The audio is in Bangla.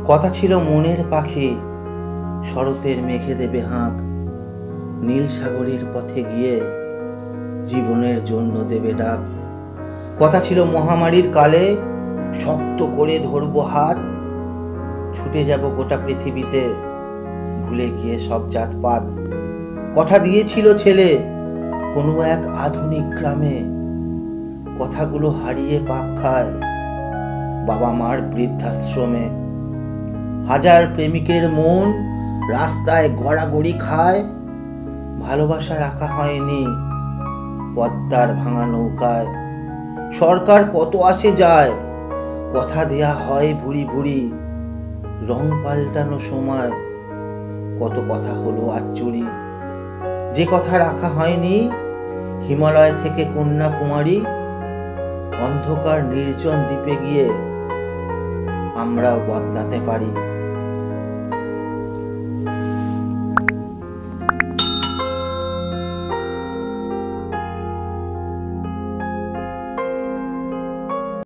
কথা ছিল মনের পাখি শরতের মেঘে দেবে হাঁক, নীল সাগরের পথে গিয়ে জীবনের জন্য দেবে ডাক। কথা ছিল মহামারীর কালে শক্ত করে ধরবো হাত, ছুটে যাব গোটা পৃথিবীতে ভুলে গিয়ে সব জাতপাত। কথা দিয়েছিল ছেলে কোনো এক আধুনিক গ্রামে, কথাগুলো হারিয়ে পাক খায় বাবা মার বৃদ্ধাশ্রমে। হাজার প্রেমিকের মন রাস্তায় গড়াগড়ি খায়, ভালোবাসা রাখা হয়নি পদ্মার ভাঙা নৌকায়। সরকার কত আসে যায়, কথা দেয়া হয় ভুরি ভুরি, রং পাল্টানো সময় কত কথা হলো আচ্চুরি। যে কথা রাখা হয়নি হিমালয় থেকে কন্যাকুমারী, অন্ধকার নির্জন দ্বীপে গিয়ে আমরাও বদলাতে পারি।